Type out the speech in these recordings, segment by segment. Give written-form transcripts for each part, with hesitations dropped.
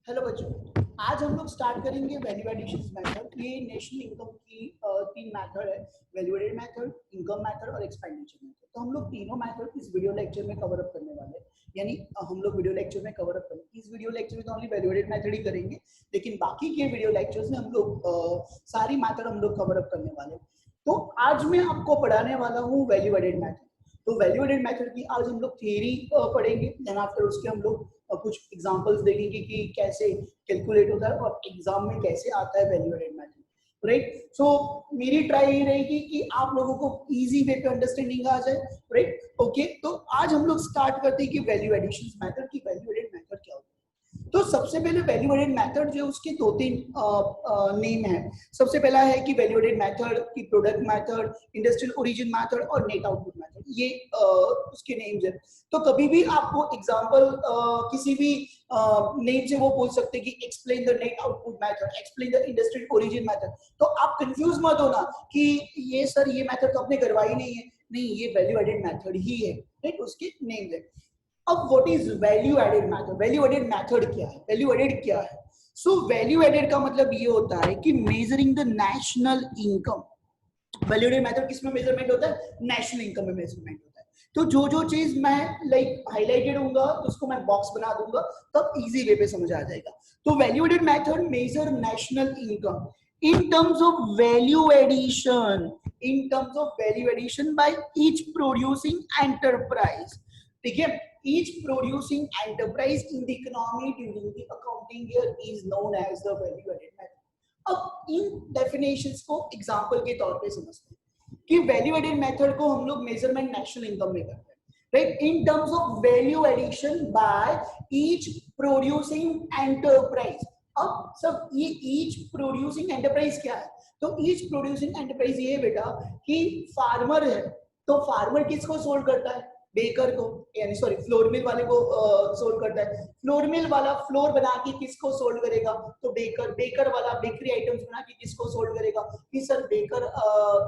Hello बच्चों, आज हम लोग स्टार्ट करेंगे वैल्यू एडिशन मेथड। ये नेशनल इनकम की तीन मेथड है, value added method, income method और एक्सपेंडिचर मेथड। तो हम लोग तीनों मेथड इस वीडियो लेक्चर में कवर अप करने वाले हैं। यानी हम लोग वीडियो लेक्चर में कवर अप करेंगे। इस वीडियो लेक्चर में तो ओनली वैल्यू एडेड मेथड ही करेंगे, लेकिन बाकी के वीडियो लेक्चर्स में हम लोग सारी मेथड हम लोग कवर अप करने वाले हैं। तो आज मैं आपको पढ़ाने वाला हूँ वैल्यू एडेड मेथड। तो वैल्यू एडेड मेथड की आज हम लोग थियरी पढ़ेंगे, देन आफ्टर उसके हम लोग कुछ एग्जांपल्स देखेंगे कि कैसे कैलकुलेट होता है और एग्जाम में कैसे आता है वैल्यू एडेड मेथड। राइट, सो मेरी ट्राई ये रहेगी कि आप लोगों को इजी वे पे अंडरस्टैंडिंग आ जाए। राइट, ओके, तो आज हम लोग स्टार्ट करते हैं कि वैल्यू एडिशन मेथड की वैल्यू एडेड मेथड क्या होता है। तो सबसे पहले वैल्यू एडेड मेथड जो उसके दो तीन नेम है। सबसे पहला है कि वैल्यू एडेड मेथड की product method, industrial origin method और नेट आउटपुट मेथड, ये उसके नेम्स है। तो कभी भी आपको एग्जांपल किसी भी नेम से वो पूछ सकते हैं कि explain the net output method, explain the industrial origin method. तो आप कंफ्यूज मत होना कि ये सर ये मेथड तो आपने करवाई नहीं है। नहीं, ये वैल्यू एडेड मेथड ही है। राइट, उसके नेम्स है। अब what is value added method? Value added method क्या है? वैल्यू एडेड क्या है? सो वैल्यू एडेड का मतलब ये होता है कि measuring the national income. Value added method किसमें मेजरमेंट होता है? नेशनल इनकम में मेजरमेंट होता है। तो जो जो चीज मैं लाइक हाईलाइटेड होगा उसको मैं बॉक्स बना दूंगा, तब इजी वे पे समझ आ जाएगा। तो value added method measure national income in terms of value addition, in terms of value addition by each producing enterprise. ठीक है, each producing enterprise in the economy during the accounting year is known as the value added method. अब इन definitions को example के तौर पे समझते हैं कि वैल्यू एडेड मेथड को हम लोग मेजरमेंट नेशनल इनकम में करते हैं। Right, in terms of value addition by each producing enterprise. अब सब ये ईच प्रोड्यूसिंग एंटरप्राइज क्या है? तो ईच प्रोड्यूसिंग एंटरप्राइज ये है बेटा कि फार्मर है, तो फार्मर किसको सोल्ड करता है? बेकर को, यानी सॉरी फ्लोर मिल वाले को सोल्ड करता है। फ्लोर मिल वाला फ्लोर बना के किसको सोल्ड करेगा? तो बेकर। बेकर वाला बेकरी आइटम्स बना के किसको सोल्ड करेगा? कि सर बेकर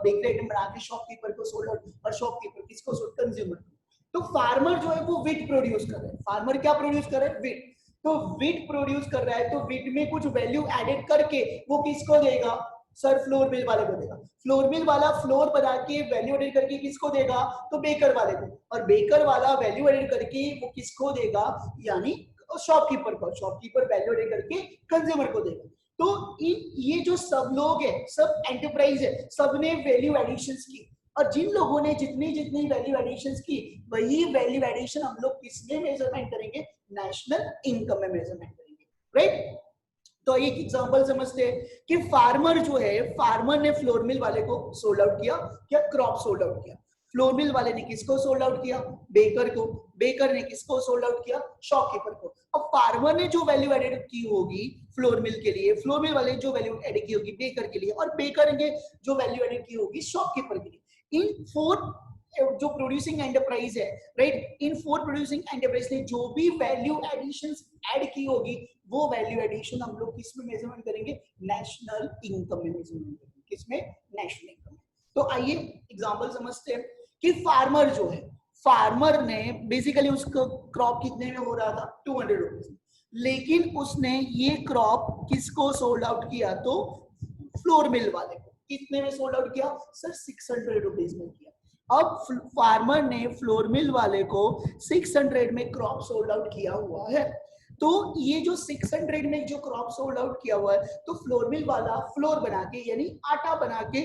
बेकरी आइटम बना के शॉपकीपर को सोल्ड, और शॉपकीपर किसको सोल्ड? कंज्यूमर को। तो फार्मर जो है वो विट प्रोड्यूस कर रहा है। फार्मर क्या प्रोड्यूस कर रहा है? विट। तो विट प्रोड्यूस कर रहा है, तो विट में कुछ वैल्यू एडेड करके वो किसको देगा? सर फ्लोर मिल वाले को देगा। फ्लोर मिल वाला फ्लोर बना के वैल्यू एडेड करके किसको देगा? तो बेकर वाले को। और बेकर वाला वैल्यू एडेड करके वो किसको देगा? यानी शॉपकीपर को। शॉपकीपर वैल्यू एडेड करके कंज्यूमर को देगा। तो ये जो सब लोग है, सब एंटरप्राइज है, सबने वैल्यू एडिशंस की। और जिन लोगों ने जितनी जितनी वैल्यू एडिशंस की, वही वैल्यू एडिशन हम लोग किसमें मेजरमेंट करेंगे? नेशनल इनकम में मेजरमेंट करेंगे। राइट, तो एक एग्जांपल समझते हैं कि फार्मर जो है, फार्मर ने फ्लोर मिल वाले को सोल्ड आउट किया, क्या क्रॉप सोल्ड आउट किया। फ्लोर मिल वाले ने किसको सोल्ड आउट किया? बेकर को। बेकर ने किसको सोल्ड आउट किया? शॉपकीपर को। अब फार्मर ने जो वैल्यू एडेड की होगी फ्लोर मिल के लिए, फ्लोर मिल वाले जो वैल्यू एड की होगी बेकर के लिए, और बेकर ने जो वैल्यू एडेड की होगी शॉपकीपर के लिए। इन फोर जो प्रोड्यूसिंग एंटरप्राइज है, राइट, इन फोर प्रोड्यूसिंग एंटरप्राइज ने जो भी वैल्यू एडिशंस ऐड की होगी, वो वैल्यू एडिशन हम लोग किस में मेजरमेंट करेंगे? नेशनल इनकम में मेजरमेंट करेंगे। किसमें? नेशनल इनकम में। तो आइए एग्जांपल समझते हैं कि फार्मर जो है, फार्मर ने बेसिकली उसका क्रॉप कितने में हो रहा था? 200 रुपीज। लेकिन उसने ये क्रॉप किसको सोल्ड आउट किया? तो फ्लोर मिल वाले को। कितने में सोल्ड आउट किया? सर 600 रुपीज में किया। अब फार्मर ने फ्लोर मिल वाले को 600 में क्रॉप सोल्ड आउट किया हुआ है। तो ये जो 600 में जो क्रॉप सोल्ड आउट किया हुआ है, तो फ्लोर मिल वाला फ्लोर बना के यानी आटा बना के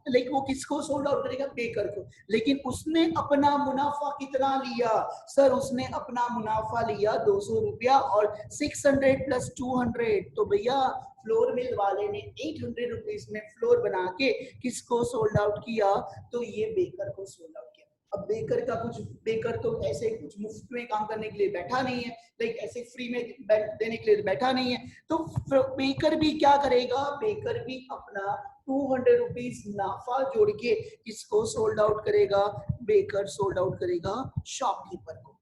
लाइक वो किसको सोल्ड आउट करेगा? बेकर को। लेकिन उसने अपना मुनाफा कितना लिया? सर उसने अपना मुनाफा लिया 200 रुपया, और 600 प्लस 200, तो भैया फ्लोर मिल वाले ने 800 रुपीज में फ्लोर बना के किसको सोल्ड आउट किया? तो ये बेकर को सोल्ड आउट किया। अब बेकर का कुछ, बेकर तो ऐसे कुछ मुफ्त में काम करने के लिए बैठा नहीं है, लाइक ऐसे फ्री में देने के लिए बैठा नहीं है। तो बेकर भी क्या करेगा? बेकर भी अपना 200 रुपीज मुनाफा जोड़ के किसको सोल्ड आउट करेगा? बेकर सोल्ड आउट करेगा शॉपकीपर को।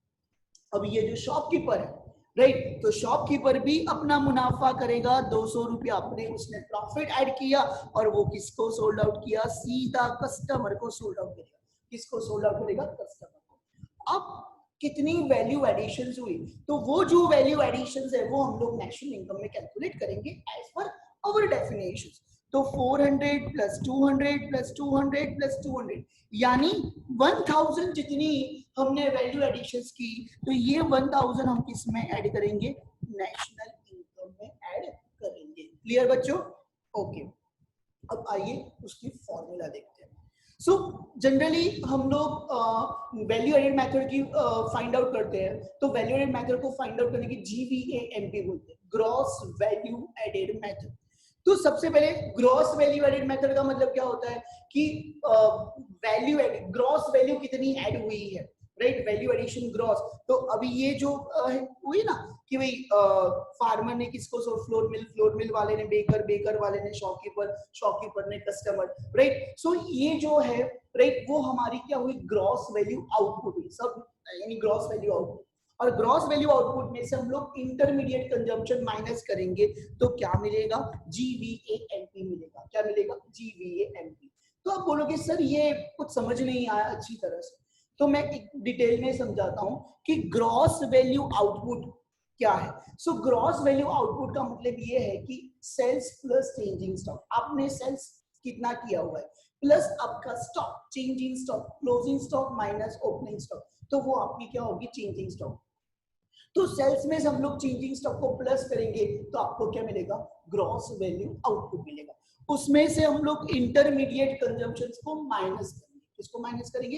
अब ये जो शॉपकीपर है, राइट, तो शॉपकीपर भी अपना मुनाफा करेगा 200 रुपया, अपने उसने प्रॉफिट ऐड किया और वो किसको सोल्ड आउट किया? सीधा कस्टमर को सोल्ड आउट करेगा। किसको सोल्ड आउट करेगा? कस्टमर को। अब कितनी वैल्यू एडिशंस हुई, तो वो जो वैल्यू एडिशंस है वो हम लोग नेशनल इनकम में कैलकुलेट करेंगे एज पर आवर डेफिनेशंस। तो 400 प्लस 200 प्लस 200 प्लस 200 यानी 1000 जितनी हमने वैल्यू एडिशंस की, तो ये 1000 हम किस में ऐड करेंगे, नेशनल इनकम में ऐड करेंगे। क्लियर बच्चों? ओके, अब आइए उसकी फॉर्मूला देखते हैं। सो जनरली हम लोग वैल्यू एडेड मेथड की फाइंड आउट करते हैं, तो वैल्यू एडेड मेथड को फाइंड आउट करने की GVAMP बोलते हैं, ग्रॉस वैल्यू एडेड मेथड। तो सबसे पहले ग्रॉस वैल्यू एडेड मेथड का मतलब क्या होता है कि वैल्यू एडेड, ग्रॉस वैल्यू कितनी ऐड हुई है, राइट, वैल्यू एडिशन ग्रॉस। तो अभी ये जो हुई ना कि भाई फार्मर ने किसको फ्लोर मिल वाले ने बेकर, बेकर वाले ने शॉपकीपर, शॉपकीपर ने कस्टमर, राइट। सो ये जो है, राइट, वो हमारी क्या हुई, ग्रॉस वैल्यू आउटपुट हुई सब, यानी ग्रॉस वैल्यू आउटपुट। और ग्रॉस वैल्यू आउटपुट में से हम लोग इंटरमीडिएट कंजम्पशन माइनस करेंगे तो क्या मिलेगा, GVAMP मिलेगा। क्या मिलेगा, GVAMP। तो आप बोलोगे सर ये कुछ समझ नहीं आया अच्छी तरह से, तो मैं एक डिटेल में समझाता हूं कि ग्रॉस वैल्यू आउटपुट क्या है। सो ग्रॉस वैल्यू आउटपुट का मतलब ये है कि सेल्स प्लस चेंजिंग स्टॉक, आपने सेल्स कितना किया हुआ है प्लस आपका stock, changing stock, closing stock minus opening stock, तो वो आपकी क्या होगी, चेंजिंग स्टॉक। तो सेल्स में हम लोग चेंजिंग स्टॉक को प्लस करेंगे तो आपको क्या मिलेगा, ग्रॉस वैल्यू आउटपुट मिलेगा। उसमें से हम लोग इंटरमीडिएट कंजम्पशंस को माइनस करेंगे। किसको माइनस करेंगे,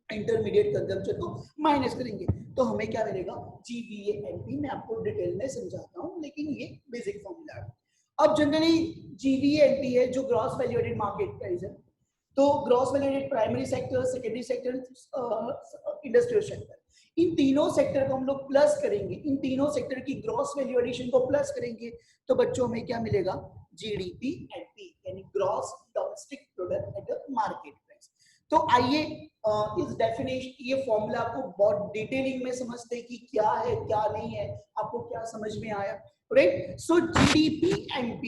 इंटरमीडिएट कंजम्पशन को माइनस करेंगे, तो हमें क्या मिलेगा, GVAMP। मैं आपको डिटेल में समझाता हूं, लेकिन ये बेसिक फॉर्मूला है। अब जनरली GVAMP है जो gross value added market price है। तो gross value added primary sector, secondary sector, industrial sector, इन तीनों सेक्टर को हम लोग प्लस करेंगे, इन तीनों सेक्टर की ग्रॉस वैल्यू एडिशन को प्लस करेंगे तो बच्चों में क्या मिलेगा, GDPMP, यानी gross domestic product at market price. तो आइए इस डेफिनेशन, ये फॉर्मूला आपको बहुत डिटेलिंग में समझते हैं कि क्या है क्या नहीं है, आपको क्या समझ में आया, right. So GDPMP,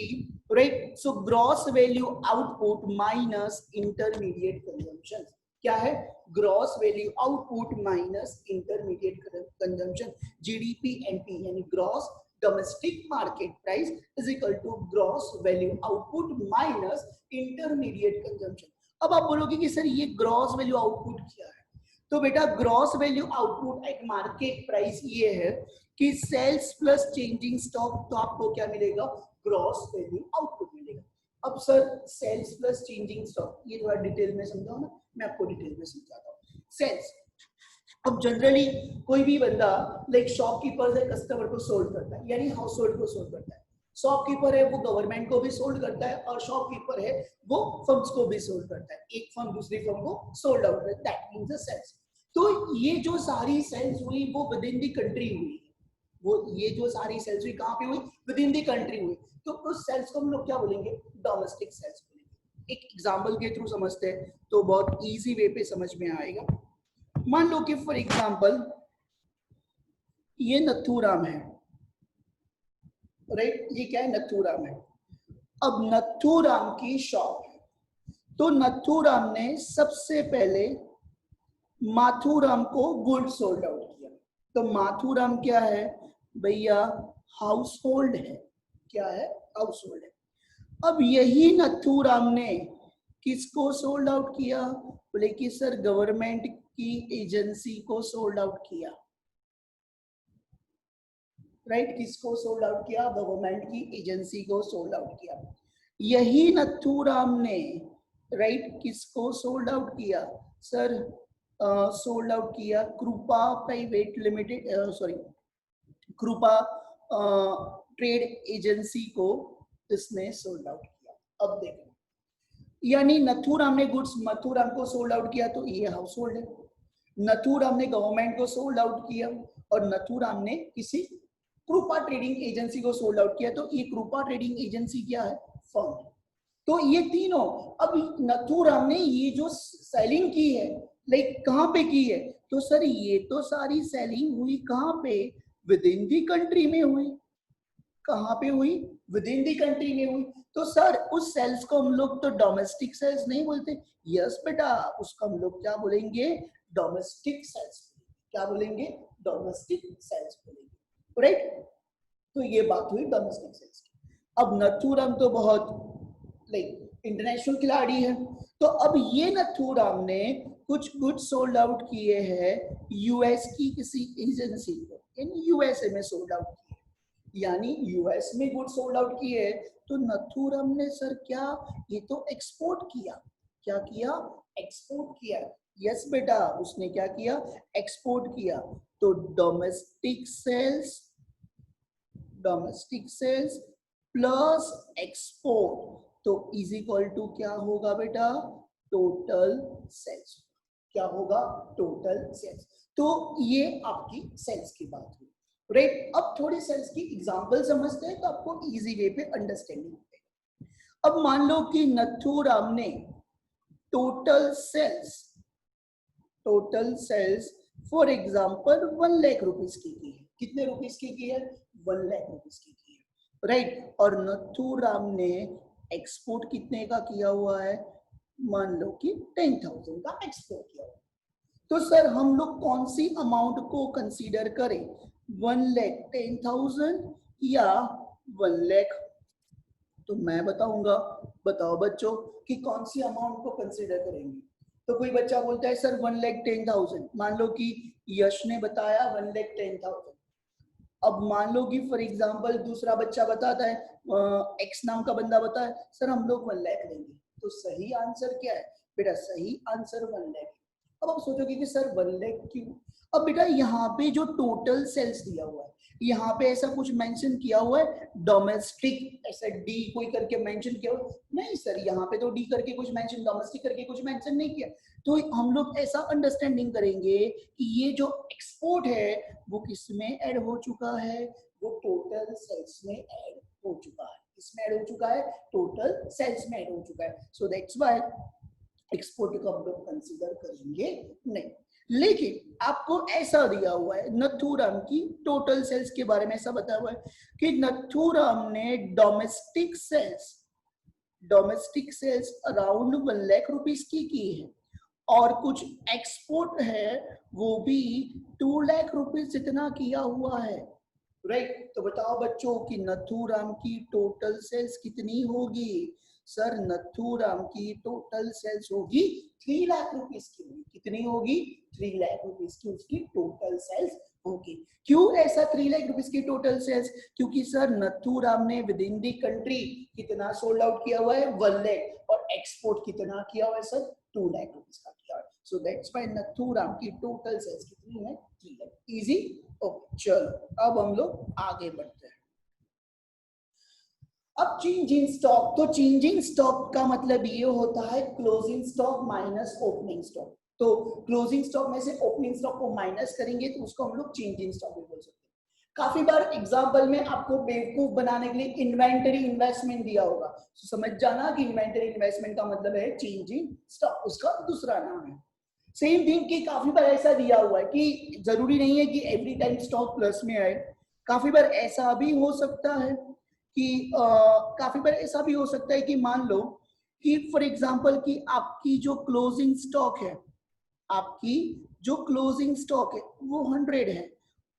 right, so gross value output minus intermediate consumption, क्या है, gross value output minus intermediate consumption, GDPMP यानी gross domestic market price is equal to gross value output minus intermediate consumption. अब आप बोलोगे कि sir ये gross value output क्या है, तो बेटा gross value output at market price ये है कि सेल्स प्लस चेंजिंग स्टॉक, तो आपको क्या मिलेगा, ग्रॉस वैल्यू आउटपुट मिलेगा। अब sir sales plus changing stock, ये थोड़ा डिटेल में समझाओ ना, मैं आपको डिटेल में समझाता हूँ। सेल्स, अब जनरली कोई भी बंदा लाइक शॉपकीपर से कस्टमर को सोल्ड करता है, यानी हाउस होल्ड को सोल्ड करता है। शॉपकीपर है वो गवर्नमेंट को भी सोल्ड करता है, और शॉपकीपर है वो फर्म्स को भी सोल्ड करता है, एक फर्म दूसरी फर्म को सोल्ड आउट करता है, दैट मींस द सेल्स। तो ये जो सारी सेल्स हुई वो विद इन द कंट्री हुई, वो ये जो सारी सेल्स हुई कहाँ पे हुई, विद इन द कंट्री हुई, तो उस सेल्स को हम लोग क्या बोलेंगे, डोमेस्टिक सेल्स बोलेंगे। एक एग्जांपल के थ्रू समझते हैं तो बहुत इजी वे पे समझ में आएगा। मान लो कि फॉर एग्जांपल ये नथुराम है, राइट, ये क्या है, नथुराम है। अब नथुराम की शॉप है, तो नथुराम ने सबसे पहले माथुराम को गुड सोल्ड आउट किया। तो माथुराम क्या है भैया, हाउस होल्ड है, क्या है, हाउस होल्ड है। अब यही नथुराम ने किसको सोल्ड आउट किया, बोले कि सर गवर्नमेंट की एजेंसी को सोल्ड आउट किया, राइट, किसको सोल्ड आउट किया, गवर्नमेंट की एजेंसी को सोल्ड आउट किया। यही नथुराम ने, राइट, किसको सोल्ड आउट किया, सर सोल्ड आउट किया कृपा प्राइवेट लिमिटेड, सॉरी कृपा ट्रेड एजेंसी को इसने सोल्ड आउट किया। अब देखो, यानी नथुराम ने गुड्स मथुराम को सोल्ड आउट किया, तो ये हाउस होल्ड है। नथुराम ने गवर्नमेंट को सोल्ड आउट किया, और नथुराम ने किसी कृपा ट्रेडिंग एजेंसी को सोल्ड आउट किया, तो ये कृपा ट्रेडिंग एजेंसी क्या है, फर्म। तो ये तीनों, अब नथुराम ने ये जो सेलिंग की है, लाइक कहाँ पे की है, तो सर ये तो सारी सेलिंग हुई कहाँ पे, विद इन दी कंट्री में हुई। कहाँ पे हुई, विद इन दी कंट्री में हुई। तो सर उस सेल्स को हम लोग तो डोमेस्टिक सेल्स नहीं बोलते, यस बेटा, उसको हम लोग क्या बोलेंगे, डोमेस्टिक सेल्स। क्या बोलेंगे, डोमेस्टिक सेल्स बोलेंगे, राइट। तो ये बात हुई डोमेस्टिक सेल्स की। अब नथुराम तो बहुत लाइक इंटरनेशनल खिलाड़ी है, तो अब ये नथुराम ने कुछ गुड सोल्ड आउट किए हैं यूएस की किसी एजेंसी को, यानी यूएसए में सोल्ड आउट किए, यानी यूएस में गुड सोल्ड आउट किए। तो नथुराम ने सर क्या, ये तो एक्सपोर्ट किया, क्या किया, एक्सपोर्ट किया। यस बेटा, उसने क्या किया, एक्सपोर्ट किया। तो डोमेस्टिक सेल्स प्लस एक्सपोर्ट तो इज इक्वल टू क्या होगा बेटा, टोटल सेल्स। क्या होगा, टोटल सेल्स। तो ये आपकी सेल्स की बात हुई, राइट। अब थोड़ी सेल्स की एग्जांपल समझते हैं तो आपको इजी वे पे अंडरस्टैंडिंग होगा। अब मान लो कि नथुराम ने total sales for example 1 lakh rupees की है। कितने रुपीस की है, 1 लाख रुपीस की है, राइट। और नथुराम ने एक्सपोर्ट कितने का किया हुआ है, मान लो कि 10,000 का एक्सपोर्ट किया हुआ है। तो सर हम लोग कौन सी अमाउंट को कंसीडर करें, 1,10,000 या 1 लाख? तो मैं बताऊंगा, बताओ बच्चों कि कौन सी अमाउंट को कंसीडर करेंगे। तो कोई बच्चा बोलता है सर 1,10,000, मान लो कि यश ने बताया 1,10,000। अब मान लो कि फॉर एग्जांपल दूसरा बच्चा बताता है, एक्स नाम का बंदा बताता है सर हम लोग 1 लाख लेंगे। तो सही आंसर क्या है बेटा, सही आंसर 1 लाख। अब आप सोचोगे कि सर 1 लाख क्यों। अब बेटा यहाँ पे जो टोटल सेल्स दिया हुआ है, यहाँ पे ऐसा कुछ मेंशन किया हुआ है डोमेस्टिक, ऐसा डी कोई करके मेंशन किया हुआ नहीं सर, यहाँ पे तो डी करके कुछ मेंशन, डोमेस्टिक करके कुछ मेंशन नहीं किया। तो हम लोग ऐसा अंडरस्टैंडिंग करेंगे कि ये जो एक्सपोर्ट है वो किस में ऐड हो चुका है, वो टोटल सेल्स में ऐड हो चुका है। किसमें ऐड हो चुका है, टोटल सेल्स में ऐड हो चुका है। सो दैट्स व्हाई एक्सपोर्ट को हम लोग कंसीडर करेंगे नहीं। लेकिन आपको ऐसा दिया हुआ है नथुराम की टोटल सेल्स के बारे में, ऐसा बताया हुआ है कि नथुराम ने domestic sales around 1 lakh rupees की है, और कुछ एक्सपोर्ट है वो भी 2 लाख रुपीस जितना किया हुआ है, राइट। तो बताओ बच्चों कि नथुराम की टोटल सेल्स कितनी होगी। सर नथुराम की टोटल सेल्स होगी 3 लाख रुपीस की होगी। कितनी होगी, 3 लाख रुपीस की उसकी टोटल सेल्स होगी। क्यों ऐसा 3 लाख रुपीस की टोटल सेल्स, क्योंकि सर नथुराम ने विद इन दी कंट्री कितना सोल्ड आउट किया हुआ है, 1 लाख, और एक्सपोर्ट कितना किया हुआ है सर, 2 लाख रुपीस का किया है। सो दैट्स व्हाई नथुराम की टोटल सेल्स कितनी है, 3 लाख। Easy, okay. चलो अब हम लोग आगे बढ़ते हैं। अब चेंजिंग स्टॉक, तो चेंजिंग स्टॉक का मतलब ये होता है closing stock minus opening stock. तो क्लोजिंग स्टॉक में से ओपनिंग स्टॉक को माइनस करेंगे तो उसको हम लोग चेंजिंग स्टॉक भी बोल सकते हैं। काफी बार एग्जांपल में आपको बेवकूफ बनाने के लिए इन्वेंटरी इन्वेस्टमेंट दिया होगा, तो समझ जाना कि इन्वेंटरी इन्वेस्टमेंट का मतलब है चेंजिंग स्टॉक, उसका दूसरा नाम है। सेम थिंग कि काफी बार ऐसा दिया हुआ है कि जरूरी नहीं है कि एवरी टाइम स्टॉक प्लस में आए, काफी बार ऐसा भी हो सकता है कि काफी बार ऐसा भी हो सकता है कि मान लो कि फॉर एग्जांपल कि आपकी जो क्लोजिंग स्टॉक है, आपकी जो क्लोजिंग स्टॉक है वो 100 है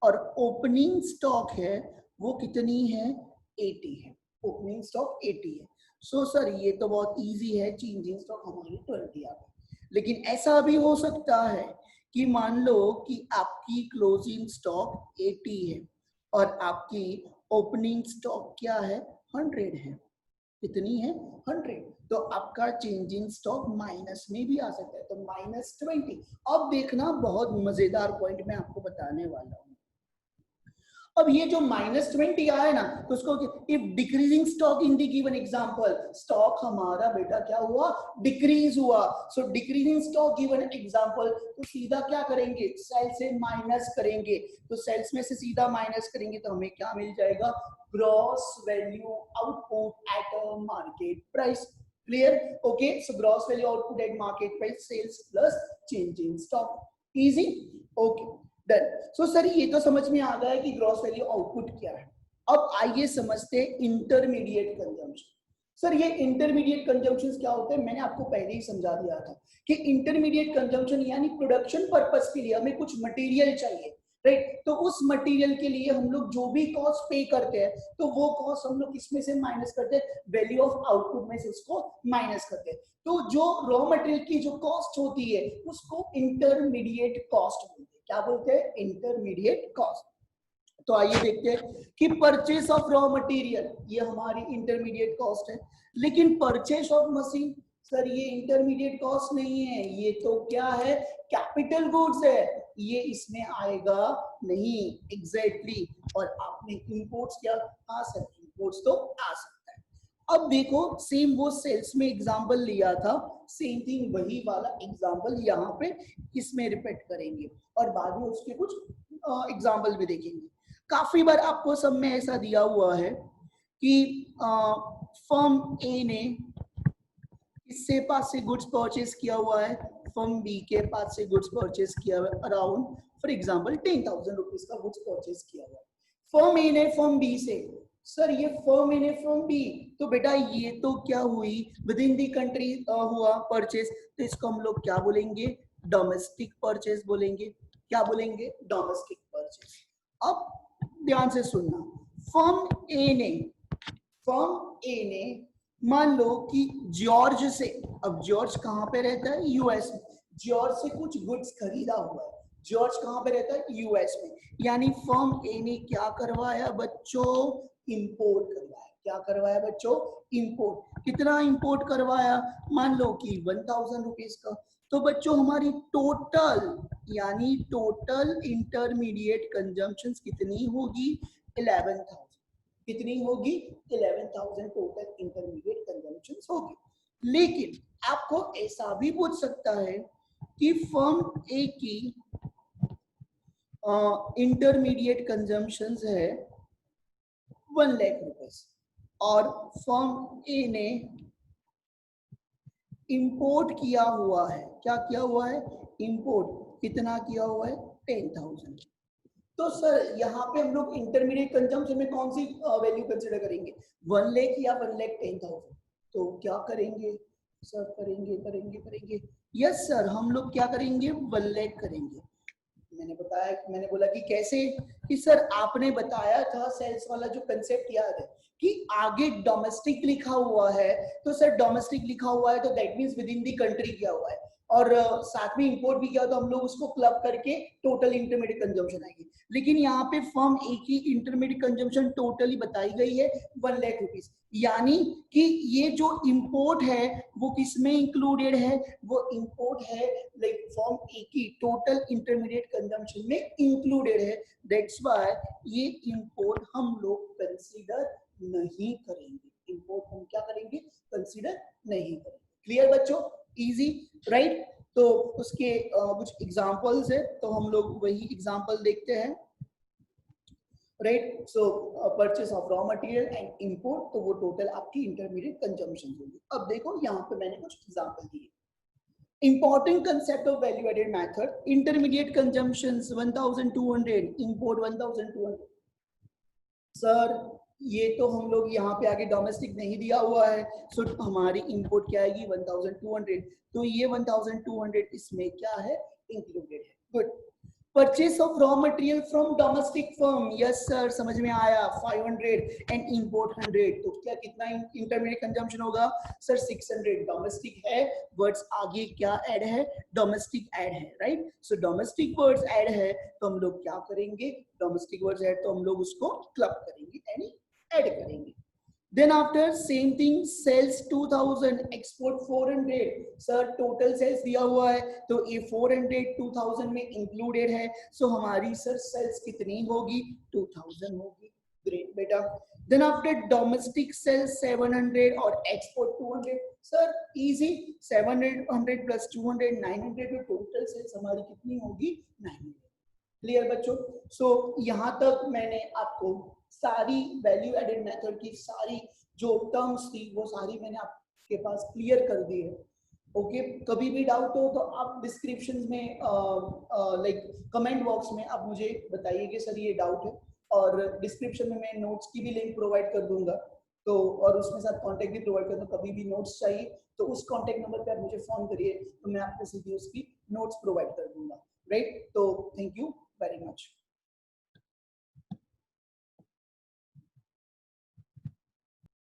और ओपनिंग स्टॉक है वो कितनी है, 80 है। ओपनिंग स्टॉक 80 है। सो सर ये तो बहुत इजी है, चेंजिंग स्टॉक हमारी 20 आ गई। लेकिन ऐसा भी हो सकता है कि मान लो कि आपकी क्लोजिंग स्टॉक 80 है और आपकी ओपनिंग स्टॉक क्या है, 100 है। कितनी है, 100। तो आपका चेंजिंग स्टॉक माइनस में भी आ सकता है, तो -20। अब देखना बहुत मजेदार पॉइंट मैं आपको बताने वाला हूँ। अब ये जो -20 आया ना, तो उसको if decreasing stock in the given example, stock हमारा बेटा क्या हुआ, डिक्रीज हुआ। सो डिक्रीजिंग स्टॉक गिवन एग्जांपल, तो सीधा क्या करेंगे, सेल से माइनस करेंगे। तो सेल्स में से सीधा माइनस करेंगे तो हमें क्या मिल जाएगा, gross value output at market price. Clear, okay. So gross value output at market price, sales plus changing stock. Easy, okay done. So sir ये तो समझ में आ गया है कि ग्रॉस वैल्यू आउटपुट क्या है। अब आइए समझते हैं इंटरमीडिएट कंजम्पशन। सर ये इंटरमीडिएट कंजम्पशंस क्या होते हैं, मैंने आपको पहले ही समझा दिया था कि इंटरमीडिएट कंजम्पशन यानी प्रोडक्शन पर्पस के लिए हमें कुछ मटेरियल चाहिए, राइट। तो उस मटेरियल के लिए हम लोग जो भी कॉस्ट पे करते हैं तो वो कॉस्ट हम लोग किसमें से माइनस करते हैं, वैल्यू ऑफ आउटपुट में से उसको माइनस करते हैं। तो जो रॉ मटेरियल की जो कॉस्ट होती है उसको इंटरमीडिएट कॉस्ट बोलते हैं। क्या बोलते हैं, इंटरमीडिएट कॉस्ट। तो आइए देखते हैं कि परचेस ऑफ रॉ मटेरियल ये हमारी इंटरमीडिएट कॉस्ट है, लेकिन परचेस ऑफ मशीन सर ये इंटरमीडिएट कॉस्ट नहीं है, ये तो क्या है, कैपिटल गुड्स है, ये इसमें आएगा नहीं एग्जैक्टली। और आपने इंपोर्ट्स क्या आ सकते, इंपोर्ट्स तो आ सकता है। अब देखो सेम वो सेल्स में एग्जांपल लिया था, सेम थिंग वही वाला एग्जांपल यहाँ पे इसमें रिपीट करेंगे और बाद में उसके कुछ एग्जांपल भी देखेंगे। काफी बार आपको सब में ऐसा दिया हुआ है कि फर्म ए ने किससे पास से गुड्स परचेज किया हुआ है, फर्म बी के पास से गुड्स परचेज किया हुआ है अराउंड फॉर एग्जांपल 10,000 रुपीज का गुड्स परचेज किया हुआ है। फर्म ए ने फर्म बी से, सर ये फर्म ए ने फर्म बी, तो बेटा ये तो क्या हुई विद इन दी कंट्री हुआ परचेज, तो इसको हम लोग क्या बोलेंगे, डोमेस्टिक परचेज बोलेंगे। क्या बोलेंगे, डोमेस्टिक परचेज। अब ध्यान से सुनना, फर्म ए ने मान लो कि जॉर्ज से, अब जॉर्ज कहां पे रहता है, यूएस में, जॉर्ज से कुछ गुड्स खरीदा हुआ है, जॉर्ज कहां पे रहता है, यूएस में, यानी फर्म ए ने क्या करवाया बच्चों, इंपोर्ट करवाया। क्या करवाया बच्चों, इंपोर्ट। कितना इंपोर्ट करवाया, मान लो कि 1,000 रुपीज का। तो बच्चों हमारी टोटल यानी टोटल इंटरमीडिएट कंजम्पशन कितनी होगी, 11,000। कितनी होगी, 11,000 टोटल इंटरमीडिएट कंजम्पशन होगी। लेकिन आपको ऐसा भी पूछ सकता है कि फर्म ए की इंटरमीडिएट कंजम्पशन है 1 लाख रुपीस और फर्म ए ने इंपोर्ट किया हुआ है, क्या किया हुआ है, इंपोर्ट। कितना किया हुआ है, 10,000। तो सर यहाँ पे हम लोग इंटरमीडिएट कंजम्पशन में कौन सी वैल्यू कंसीडर करेंगे, 1 लाख या 1,10,000। तो क्या करेंगे सर, करेंगे यस सर, हम लोग क्या करेंगे, 1 लाख करेंगे। मैंने बोला कि कैसे, कि सर आपने बताया था सेल्स वाला जो कंसेप्ट याद है कि आगे डोमेस्टिक लिखा हुआ है, तो सर डोमेस्टिक लिखा हुआ है तो that means with in the country किया हुआ है, और साथ में इंपोर्ट भी किया तो हम लोग उसको क्लब करके टोटल इंटरमीडिएट कंजम्पशन आएगी। लेकिन यहाँ पे फर्म ए की इंटरमीडिएट कंजम्पशन टोटली बताई गई है 1 लाख रुपीस, यानी कि ये जो इंपोर्ट है वो किसमें इंक्लूडेड है, वो इंपोर्ट है लाइक फर्म ए की टोटल इंटरमीडिएट कंजम्पशन में इंक्लूडेड है। दैट्स व्हाई ये इंपोर्ट हम लोग कंसीडर नहीं करेंगे, इंपोर्ट हम क्या करेंगे, कंसीडर नहीं करेंगे। क्लियर बच्चों, इजी राइट। तो उसके कुछ एग्जांपल्स है, तो हम लोग वही एग्जांपल देखते हैं, right. So purchase of raw material and import, तो वो टोटल आपकी इंटरमीडिएट कंजम्पशन होगी। अब देखो यहाँ पे मैंने कुछ एग्जांपल दिए। Important concept of value added method, intermediate consumptions 1,200, import 1,200। Sir ये तो हम लोग यहाँ पे आगे डोमेस्टिक नहीं दिया हुआ है, सो हमारी इंपोर्ट क्या आएगी 1,200, तो ये 1,200 इसमें क्या है, इंक्लूडेड है। Good. Purchase of raw material from domestic firm, yes sir समझ में आया, 500 एंड इंपोर्ट 100, तो क्या कितना इंटरमीडिएट कंजम्पशन होगा सर, 600। डोमेस्टिक है, वर्ड्स आगे क्या ऐड है, डोमेस्टिक ऐड है, राइट। सो डोमेस्टिक वर्ड्स ऐड है तो हम लोग क्या करेंगे, डोमेस्टिक वर्ड्स ऐड तो हम लोग उसको क्लब करेंगे यानी ऐड करेंगे। Then after same thing, sales 2,000, export 400। Sir total sales दिया हुआ है तो ये 400 2,000 में इंक्लूडेड है, सो हमारी सर सेल्स कितनी होगी, 2,000 होगी। ग्रेट बेटा। Then after domestic sales 700 और export 200, सर इजी, 700 plus 200 900, तो टोटल सेल्स हमारी कितनी होगी, 900। क्लियर बच्चों। सो यहाँ तक मैंने आपको सारी वैल्यू एडेड मेथड की सारी जो टर्म्स थी वो सारी मैंने आपके पास क्लियर कर दी है। ओके, कभी भी डाउट हो तो आप डिस्क्रिप्शन में लाइक कमेंट बॉक्स में आप मुझे बताइए कि सर ये डाउट है, और डिस्क्रिप्शन में मैं नोट्स की भी लिंक प्रोवाइड कर दूंगा, तो और उसमें साथ कॉन्टैक्ट भी प्रोवाइड करता हूँ, कभी भी नोट्स चाहिए तो उस कॉन्टैक्ट नंबर पे आप मुझे फोन करिए, तो मैं आपको सीधी उसकी नोट्स प्रोवाइड कर दूंगा, राइट। तो थैंक यू वेरी मच।